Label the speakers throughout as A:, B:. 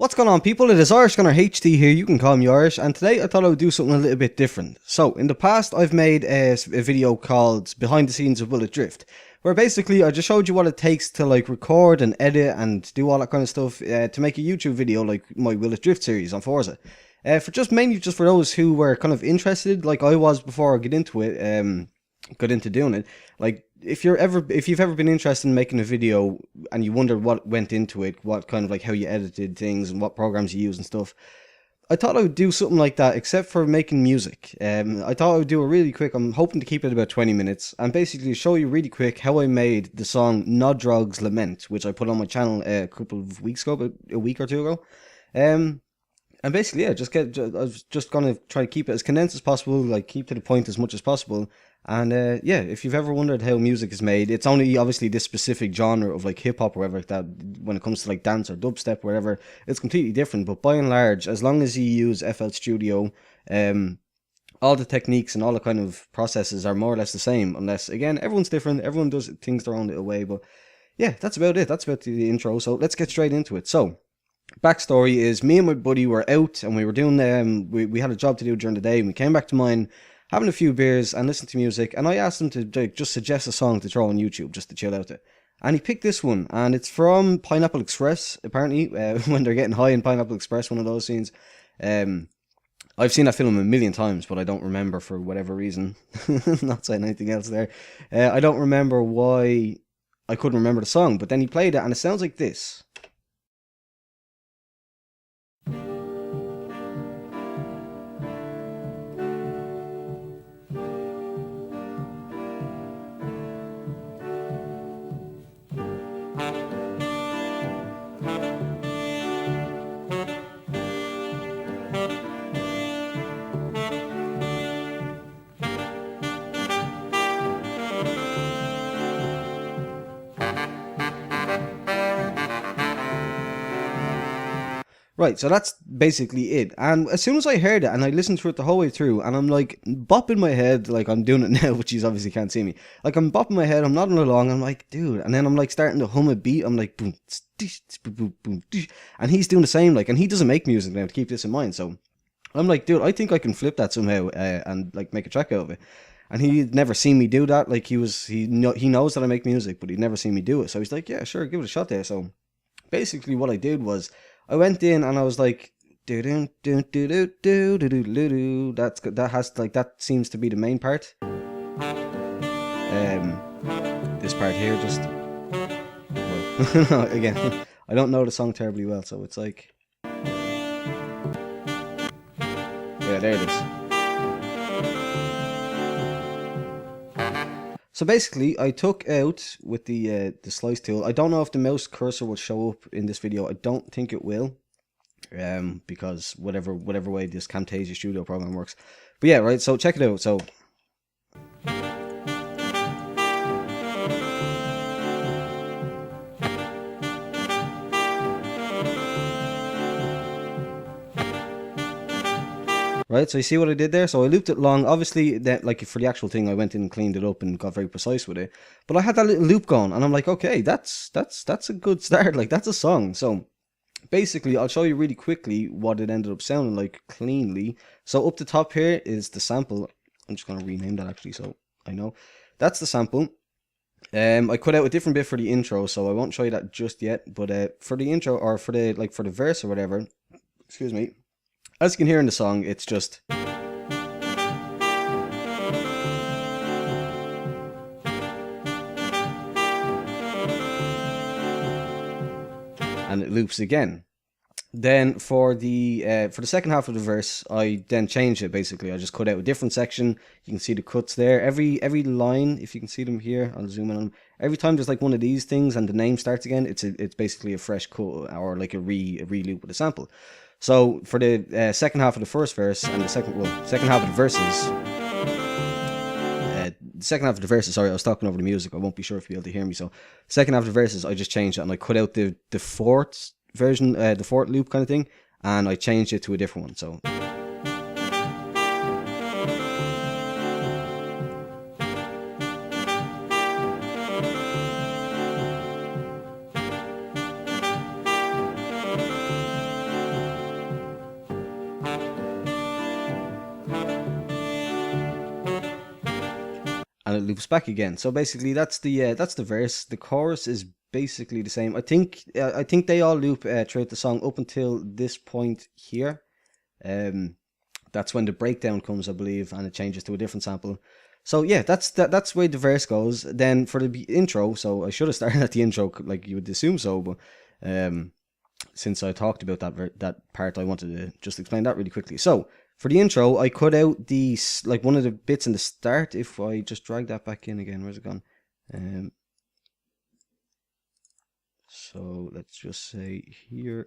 A: What's going on, people? It is Irish Gunner HT here, you can call me Irish, and today I thought I would do something a little bit different. So, in the past I've made a video called Behind the Scenes of Will It Drift, where basically I just showed you what it takes to like record and edit and do all that kind of stuff to make a YouTube video like my Will It Drift series on Forza. For just mainly just for those who were kind of interested, like I was before I got into doing it. Like if you've ever been interested in making a video and you wonder what went into it, what kind of like how you edited things and what programs you use and stuff, I thought I would do something like that, except for making music. I thought I would do it really quick. I'm hoping to keep it about 20 minutes and basically show you really quick how I made the song Nodrog's Lament, which I put on my channel a couple of weeks ago, about a week or two ago. And basically, yeah, I was just gonna try to keep it as condensed as possible, like keep to the point as much as possible. And yeah, if you've ever wondered how music is made, it's only obviously this specific genre of like hip hop or whatever like that. When it comes to like dance or dubstep, whatever, it's completely different. But by and large, as long as you use FL Studio, all the techniques and all the kind of processes are more or less the same. Unless again, everyone's different. Everyone does things their own little way. But yeah, that's about it. That's about the intro. So let's get straight into it. So, backstory is me and my buddy were out and we were doing we had a job to do during the day, and we came back to mine having a few beers and listening to music, and I asked him to just suggest a song to throw on YouTube just to chill out to. And he picked this one, and it's from Pineapple Express, apparently, when they're getting high in Pineapple Express, one of those scenes. I've seen that film a million times, but I don't remember for whatever reason. Not saying anything else there. I don't remember why I couldn't remember the song, but then he played it and it sounds like this. Right, so that's basically it. And as soon as I heard it, and I listened to it the whole way through, and I'm like bopping my head, like I'm doing it now, which you obviously can't see me. Like I'm bopping my head, I'm nodding along, I'm like, dude, and then I'm like starting to hum a beat, I'm like, boom, boom, boom, and he's doing the same, like, and he doesn't make music now, to keep this in mind, so I'm like, dude, I think I can flip that somehow and like make a track out of it. And he'd never seen me do that. Like he knows that I make music, but he'd never seen me do it. So he's like, yeah, sure, give it a shot there. So basically, what I did was I went in and I was like, do do do do do do do do do. That seems to be the main part. This part here, just well, again, I don't know the song terribly well, so it's like, yeah, there it is. So basically, I took out with the slice tool. I don't know if the mouse cursor will show up in this video. I don't think it will, because whatever way this Camtasia Studio program works. But yeah, right. So check it out. So. Right, so you see what I did there? So I looped it long. Obviously, that like for the actual thing, I went in and cleaned it up and got very precise with it. But I had that little loop going, and I'm like, okay, that's a good start. Like that's a song. So basically, I'll show you really quickly what it ended up sounding like cleanly. So up the top here is the sample. I'm just gonna rename that actually, so I know that's the sample. I cut out a different bit for the intro, so I won't show you that just yet. But for the intro or for the verse or whatever, excuse me. As you can hear in the song, it's just. And it loops again. Then for the second half of the verse, I then changed it basically. I just cut out a different section. You can see the cuts there. Every line, if you can see them here, I'll zoom in on them. Every time there's like one of these things and the name starts again, it's basically a fresh cut or like a re-loop with a sample. So for the second half of the first verse and the second half of the verses, sorry, I was talking over the music. I won't be sure if you'll be able to hear me. So second half of the verses, I just changed it and I cut out the fourth version, the fourth loop kind of thing, and I changed it to a different one. So. and it loops back again. So basically, that's the verse. The chorus is basically the same. I think they all loop throughout the song up until this point here. That's when the breakdown comes, I believe, and it changes to a different sample. So yeah, that's where the verse goes. Then for the intro, so I should have started at the intro, like you would assume so, but since I talked about that part, I wanted to just explain that really quickly. So for the intro, I cut out these, like one of the bits in the start. If I just drag that back in again, where's it gone? So let's just say here.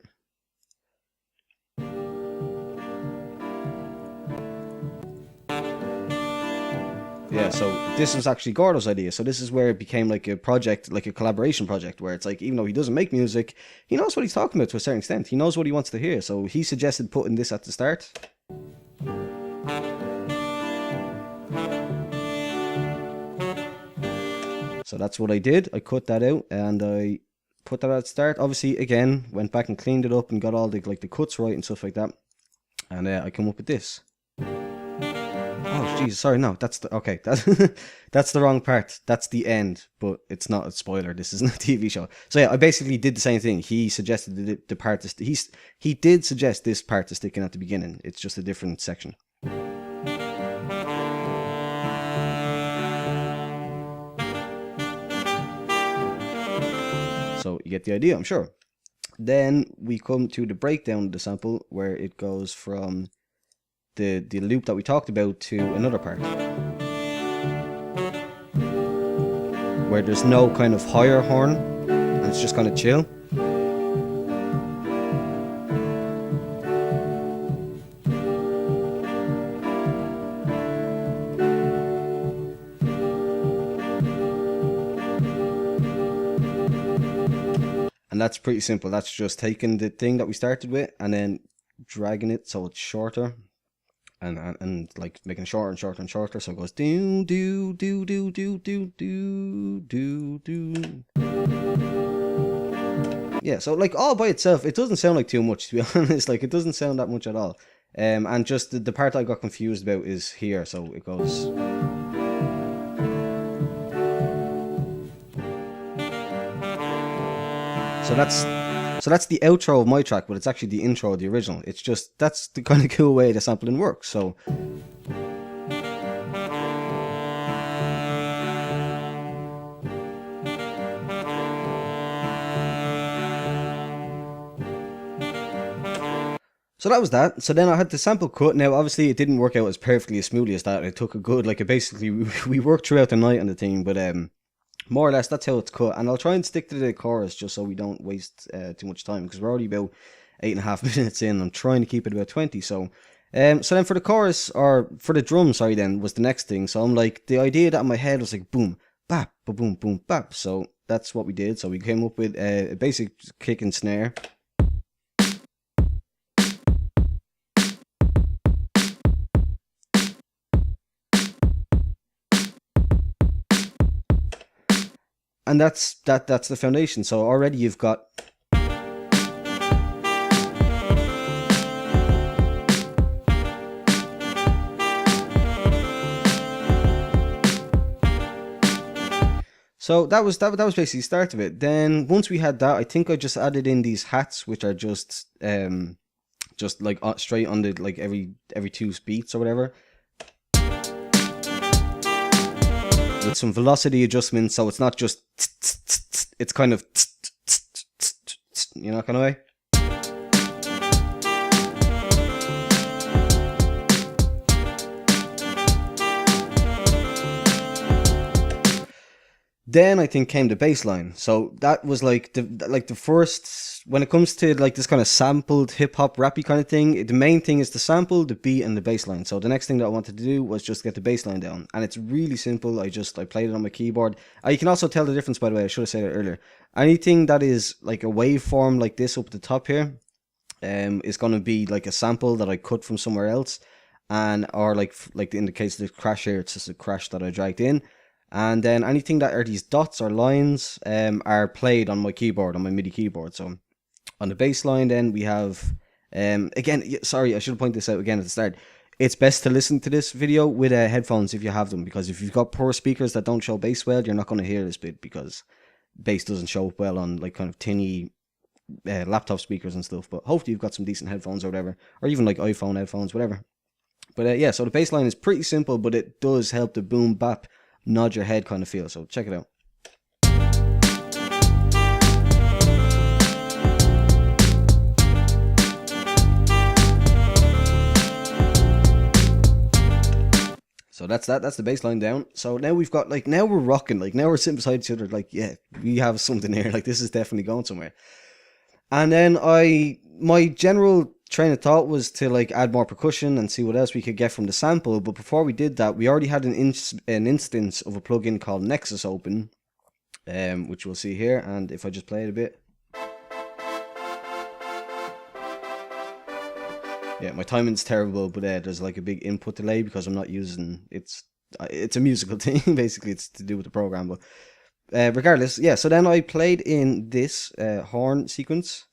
A: Yeah, so this was actually Gordo's idea. So this is where it became like a project, like a collaboration project, where it's like, even though he doesn't make music, he knows what he's talking about to a certain extent. He knows what he wants to hear. So he suggested putting this at the start. So that's what I did. I cut that out and I put that at the start. Obviously, again, went back and cleaned it up and got all the the cuts right and stuff like that. And I come up with this. Oh, Jesus, sorry, no, that's okay, that's the wrong part. That's the end, but it's not a spoiler. This isn't a TV show. So yeah, I basically did the same thing. He suggested the part he did suggest this part to stick in at the beginning. It's just a different section. So you get the idea, I'm sure. Then we come to the breakdown of the sample, where it goes from the loop that we talked about to another part, where there's no kind of higher horn, and it's just kind of chill. And that's pretty simple. That's just taking the thing that we started with and then dragging it so it's shorter. And like making it shorter and shorter and shorter, so it goes do do do do do do do do do. Yeah, so like all by itself, it doesn't sound like too much, to be honest. Like it doesn't sound that much at all. And just the part I got confused about is here, so it goes. So that's the outro of my track, but it's actually the intro of the original. It's just, that's the kind of cool way the sampling works. So that was that. So then I had the sample cut. Now obviously it didn't work out as perfectly as smoothly as that. It took a good, like, basically we worked throughout the night on the thing, but more or less that's how it's cut. And I'll try and stick to the chorus just so we don't waste too much time, because we're already about 8.5 minutes in. I'm trying to keep it about 20. So then for the chorus, or for the drum, sorry, then was the next thing. So I'm like, the idea that in my head was like boom, bap, boom, boom, bap. So that's what we did. So we came up with a basic kick and snare. And that's the foundation. So already you've got so that was basically the start of it. Then once we had that, I think I just added in these hats, which are just like straight on the, like, every 2 beats or whatever, with some velocity adjustments, so it's not just it's kind of, you know, kind of way. Then I think came the bass line. So that was like the first, when it comes to like this kind of sampled hip hop rappy kind of thing, the main thing is the sample, the beat, and the bass line. So the next thing that I wanted to do was just get the bass line down, and it's really simple. I played it on my keyboard. You can also tell the difference, by the way. I should have said it earlier. Anything that is like a waveform like this up at the top here, is going to be like a sample that I cut from somewhere else, and or like in the case of the crash here, it's just a crash that I dragged in. And then anything that are these dots or lines are played on my keyboard, on my MIDI keyboard. So on the bass line, then we have, again, sorry, I should have pointed this out again at the start. it's best to listen to this video with headphones if you have them, because if you've got poor speakers that don't show bass well, you're not going to hear this bit, because bass doesn't show up well on like kind of tinny laptop speakers and stuff. But hopefully you've got some decent headphones or whatever, or even like iPhone headphones, whatever. But yeah, so the bass line is pretty simple, but it does help the boom bap nod your head kind of feel. So check it out. So that's the bass line down. So now we've got like, now we're rocking, like now we're sitting beside each other, like yeah, we have something here, like this is definitely going somewhere. And then my general train of thought was to like add more percussion and see what else we could get from the sample. But before we did that, we already had an instance of a plugin called Nexus open, which we'll see here. And if I just play it a bit. Yeah, my timing's terrible, but there's like a big input delay because I'm not using, it's a musical thing, basically. It's to do with the program, but regardless, yeah, so then I played in this horn sequence.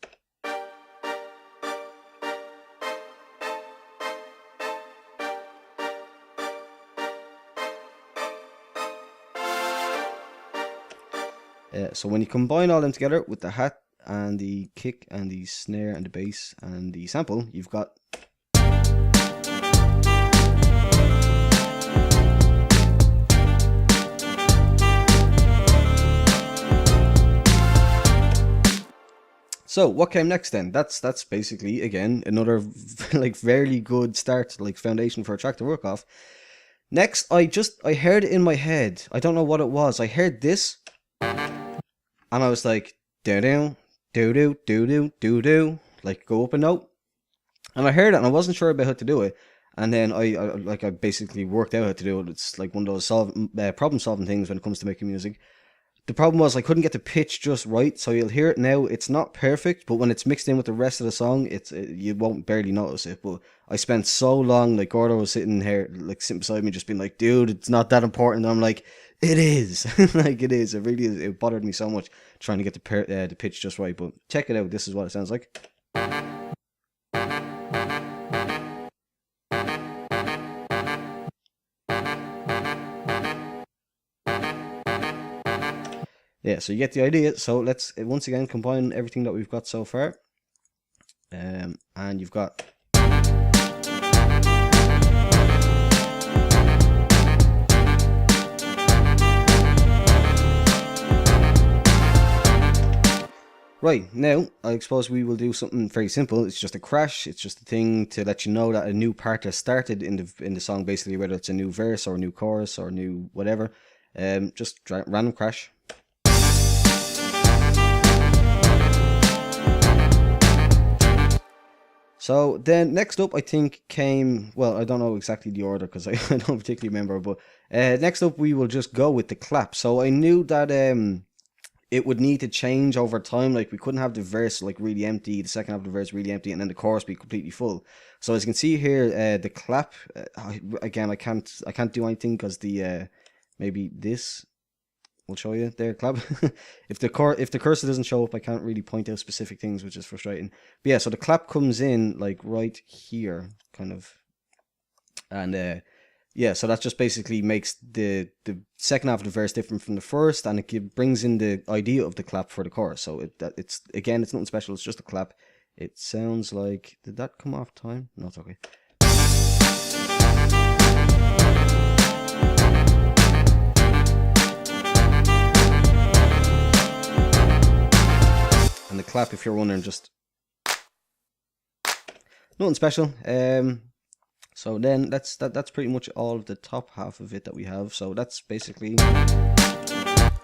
A: So when you combine all them together with the hat and the kick and the snare and the bass and the sample, you've got So what came next then? That's basically again another like very good start, like foundation for a track to work off. Next, I heard it in my head. I don't know what it was. I heard this, and I was like, do do do do do do do do, like go up a note. And I heard it, and I wasn't sure about how to do it. And then I basically worked out how to do it. It's like one of those problem solving things when it comes to making music. The problem was I couldn't get the pitch just right, so you'll hear it now. It's not perfect, but when it's mixed in with the rest of the song, you won't barely notice it. But I spent so long, like Gordo was sitting here, like sitting beside me, just being like, "Dude, it's not that important." And I'm like, "It is, like it is. It really is." It bothered me so much trying to get the pitch just right. But check it out. This is what it sounds like. Yeah, so you get the idea. So let's once again combine everything that we've got so far. And you've got right, now I suppose we will do something very simple. It's just a crash. It's just a thing to let you know that a new part has started in the song, basically, whether it's a new verse or a new chorus or a new whatever. Just random crash. So then next up, I think came, well, I don't know exactly the order because I don't particularly remember, but next up we will just go with the clap. So I knew that it would need to change over time. Like we couldn't have the verse like really empty, the second half of the verse really empty, and then the chorus be completely full. So as you can see here, the clap, again, I can't do anything because the maybe this will show you there, clap. if the cursor doesn't show up, I can't really point out specific things, which is frustrating. But yeah, so the clap comes in like right here, kind of, and yeah, so that just basically makes the second half of the verse different from the first, and it brings in the idea of the clap for the chorus. So it's again, it's nothing special. It's just a clap. It sounds like, did that come off time? No, it's okay. And the clap, if you're wondering, just nothing special. So then that's pretty much all of the top half of it that we have. So that's basically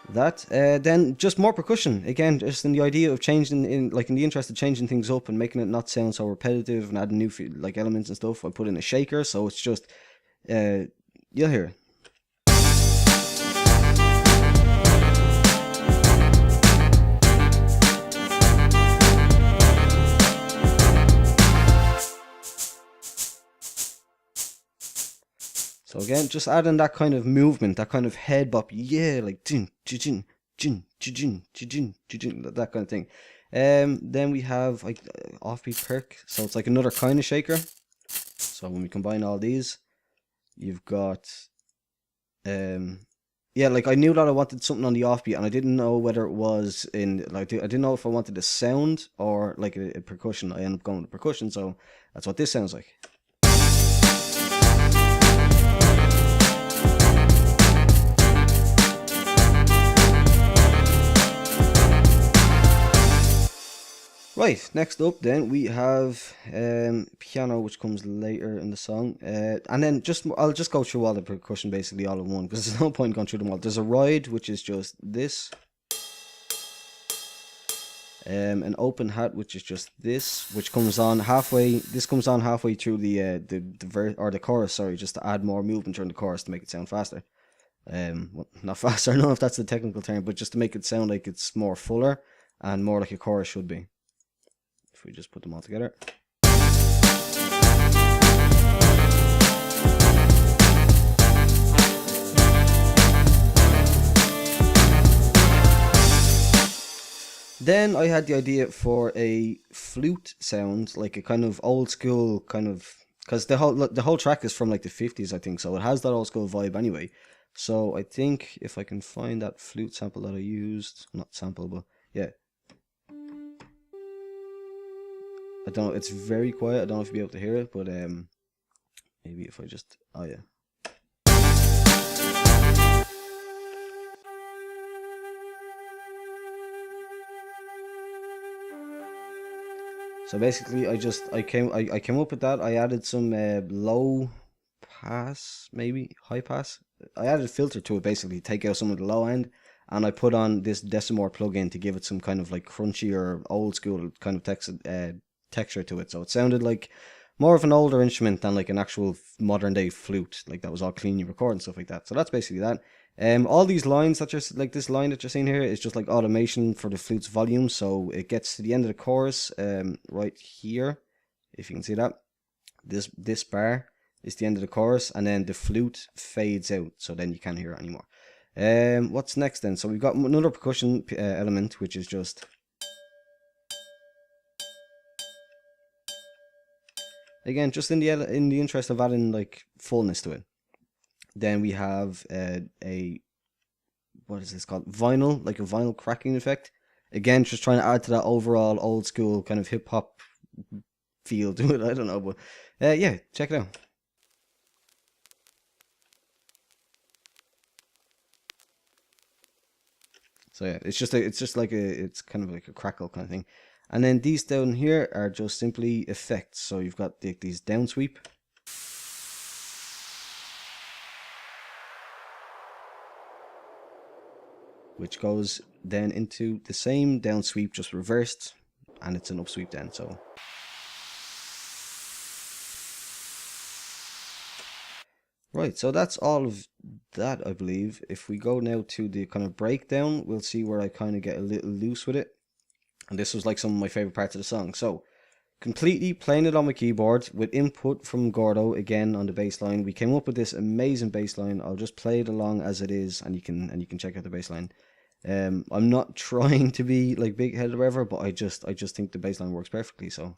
A: that. Then just more percussion again, just in the idea of changing, in the interest of changing things up and making it not sound so repetitive and adding new like elements and stuff. I put in a shaker, so it's just you'll hear it. So again, just adding that kind of movement, that kind of head bop, yeah, like jin, jin, jin, jin, jin, jin, that kind of thing. Then we have like offbeat perk, so it's like another kind of shaker. So when we combine all these, you've got yeah, like I knew that I wanted something on the offbeat, and I didn't know whether it was in like I didn't know if I wanted a sound or like a percussion. I ended up going with percussion, so that's what this sounds like. Right, next up then we have piano, which comes later in the song, and then I'll just go through all the percussion basically all in one, because there's no point going through them all. There's a ride, which is just this, an open hat, which is just this, which comes on halfway. This comes on halfway through the chorus, sorry, just to add more movement during the chorus to make it sound faster. Well, not faster, I don't know if that's the technical term, but just to make it sound like it's more fuller and more like a chorus should be. If we just put them all together. Then I had the idea for a flute sound, like a kind of old school kind of, because the whole track is from like the 50s, I think, so it has that old school vibe anyway. So I think if I can find that flute sample that I used, not sample, but yeah. I don't know, it's very quiet, I don't know if you'll be able to hear it, but maybe if I just, oh yeah. So basically I came up with that. I added some low pass, maybe high pass. I added a filter to it, basically take out some of the low end, and I put on this Decimore plugin to give it some kind of like crunchy or old school kind of texture to it. So it sounded like more of an older instrument than like an actual modern day flute, like that was all cleanly recorded and stuff like that. So that's basically that. All these lines that like this line that you're seeing here is just like automation for the flute's volume. So it gets to the end of the chorus, right here, if you can see that. This bar is the end of the chorus, and then the flute fades out, so then you can't hear it anymore. What's next then? So we've got another percussion element, which is just again just in the interest of adding like fullness to it. Then we have a what is this called? Vinyl, like a vinyl cracking effect. Again, just trying to add to that overall old school kind of hip hop feel to it. I don't know, but yeah, check it out. So yeah, it's kind of like a crackle kind of thing. And then these down here are just simply effects. So you've got these down sweep. Which goes then into the same down sweep, just reversed, and it's an up sweep then. So right, so that's all of that, I believe. If we go now to the kind of breakdown, we'll see where I kind of get a little loose with it. And this was like some of my favorite parts of the song. So completely playing it on my keyboard with input from Gordo again on the bass line. We came up with this amazing bass line. I'll just play it along as it is, and you can check out the bass line. I'm not trying to be like big headed or whatever, but I just think the bass line works perfectly. So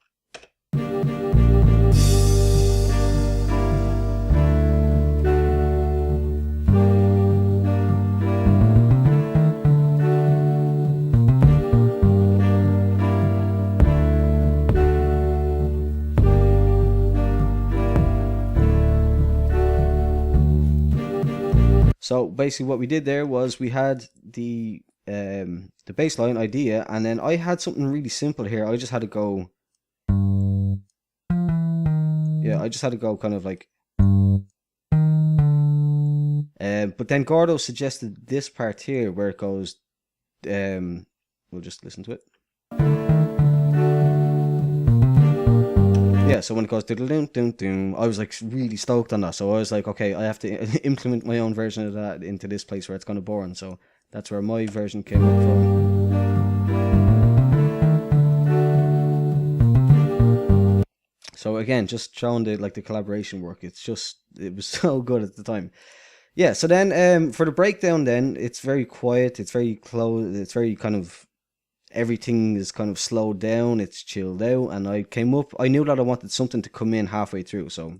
A: So basically what we did there was we had the bassline idea, and then I had something really simple here. I just had to go, yeah, I just had to go kind of like, but then Gordo suggested this part here where it goes, we'll just listen to it. Yeah, so when it goes dum, I was like really stoked on that. So I was like, okay, I have to implement my own version of that into this place where it's kind of boring. So that's where my version came up from. So again, just showing the collaboration work. It was so good at the time. Yeah, so then for the breakdown then, it's very quiet, it's very close, it's very kind of, everything is kind of slowed down, it's chilled out, and I knew that I wanted something to come in halfway through. So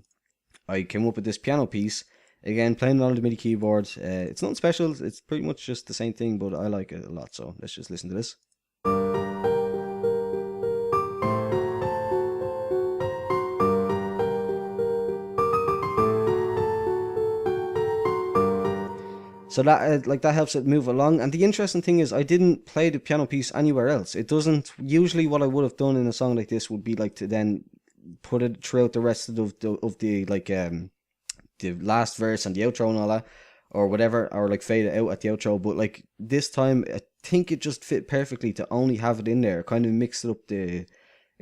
A: I came up with this piano piece. Again, playing it on the MIDI keyboard. It's nothing special. It's pretty much just the same thing, but I like it a lot. So let's just listen to this. So that that helps it move along. And the interesting thing is, I didn't play the piano piece anywhere else. It doesn't. Usually, what I would have done in a song like this would be like to then put it throughout the rest of the the last verse and the outro and all that, or whatever, or like fade it out at the outro. But like this time, I think it just fit perfectly to only have it in there. Kind of mixed it up it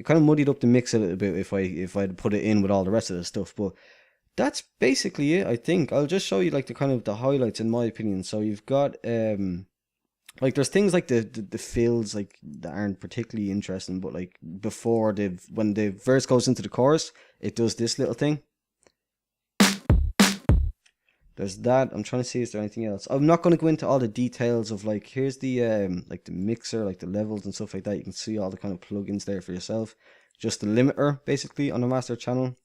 A: kind of muddied up the mix a little bit if I'd put it in with all the rest of the stuff, but. That's basically it, I think. I'll just show you like the kind of the highlights in my opinion. So you've got like there's things like the fills like that aren't particularly interesting, but like before when the verse goes into the chorus, it does this little thing. There's that. I'm trying to see is there anything else. I'm not going to go into all the details of like here's the like the mixer, like the levels and stuff like that. You can see all the kind of plugins there for yourself. Just the limiter basically on the master channel.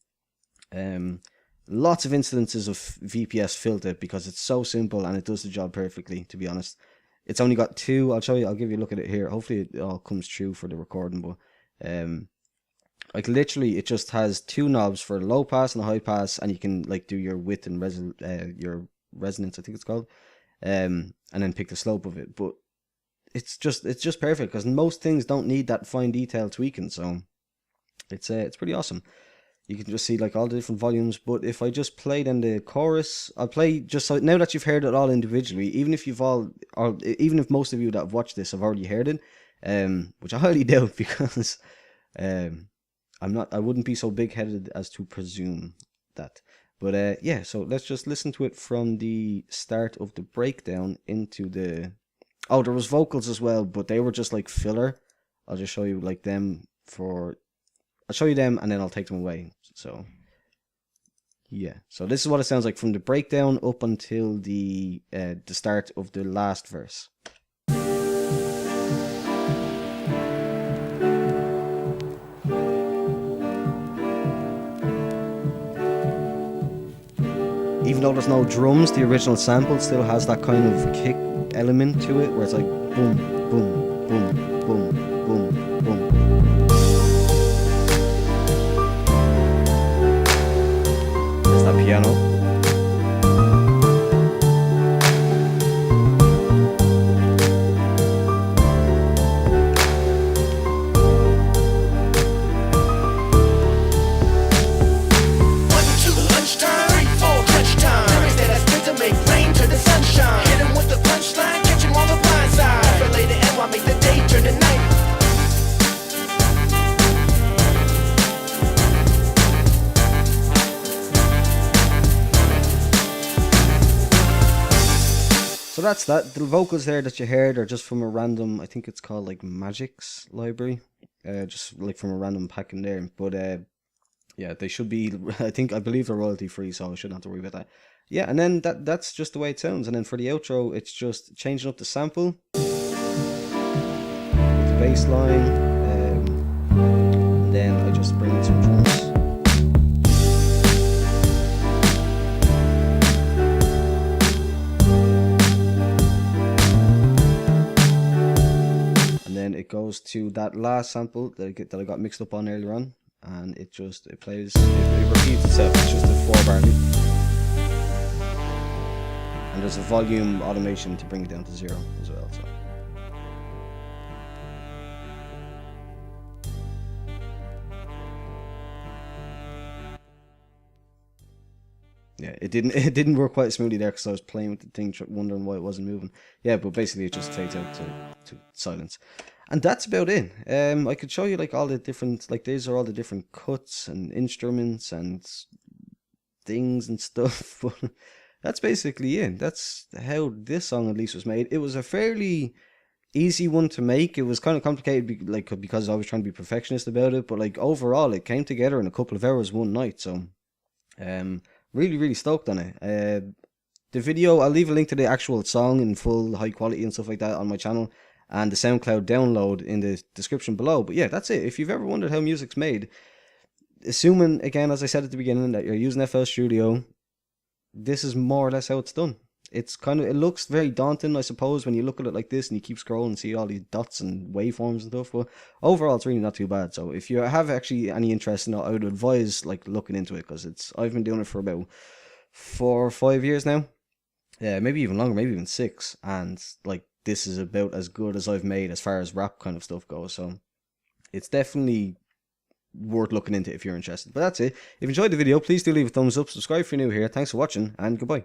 A: Lots of instances of VPS filter because it's so simple and it does the job perfectly, to be honest. It's only got two. I'll show you. I'll give you a look at it here. Hopefully it all comes true for the recording, but like literally it just has two knobs for a low pass and a high pass, and you can like do your width and your resonance, I think it's called, and then pick the slope of it. But it's just perfect because most things don't need that fine detail tweaking, so it's pretty awesome. You can just see like all the different volumes, but if I just played in the chorus, I'll play just so now that you've heard it all individually, even if even if most of you that have watched this have already heard it, which I highly doubt because I wouldn't be so big-headed as to presume that. But yeah, so let's just listen to it from the start of the breakdown into the... Oh, there was vocals as well, but they were just like filler. I'll just show you like them for... I'll show you them and then I'll take them away. So yeah, so this is what it sounds like from the breakdown up until the start of the last verse. Even though there's no drums, the original sample still has that kind of kick element to it, where it's like boom, boom, boom, boom, boom, boom. Piano. So that's that. The vocals there that you heard are just from a random, I think it's called like Magic's library, just like from a random pack in there. But yeah, they should be. I believe they're royalty free, so I shouldn't have to worry about that. Yeah, and then that's just the way it sounds. And then for the outro, it's just changing up the sample, the bass line, and then I just bring in some drums. It goes to that last sample that I got mixed up on earlier on, and it repeats itself. It's just a 4-bar loop, and there's a volume automation to bring it down to 0 as well. So yeah, it didn't work quite smoothly there because I was playing with the thing, wondering why it wasn't moving. Yeah, but basically it just fades out to silence. And that's about it. I could show you like all the different, like these are all the different cuts and instruments and things and stuff. But that's basically it. That's how this song at least was made. It was a fairly easy one to make. It was kind of complicated, like because I was trying to be perfectionist about it. But like overall, it came together in a couple of hours one night. So, really stoked on it. The video, I'll leave a link to the actual song in full high quality and stuff like that on my channel, and the SoundCloud download in the description below. But yeah, that's it. If you've ever wondered how music's made, assuming, again, as I said at the beginning, that you're using FL Studio, this is more or less how it's done. It's kind of, it looks very daunting, I suppose, when you look at it like this and you keep scrolling and see all these dots and waveforms and stuff. But overall, it's really not too bad. So if you have actually any interest in it, I would advise like looking into it, because I've been doing it for about 4 or 5 years now. Yeah, maybe even longer, maybe even 6. And like this is about as good as I've made as far as rap kind of stuff goes. So it's definitely worth looking into if you're interested. But that's it. If you enjoyed the video, please do leave a thumbs up, subscribe if you're new here. Thanks for watching, and goodbye.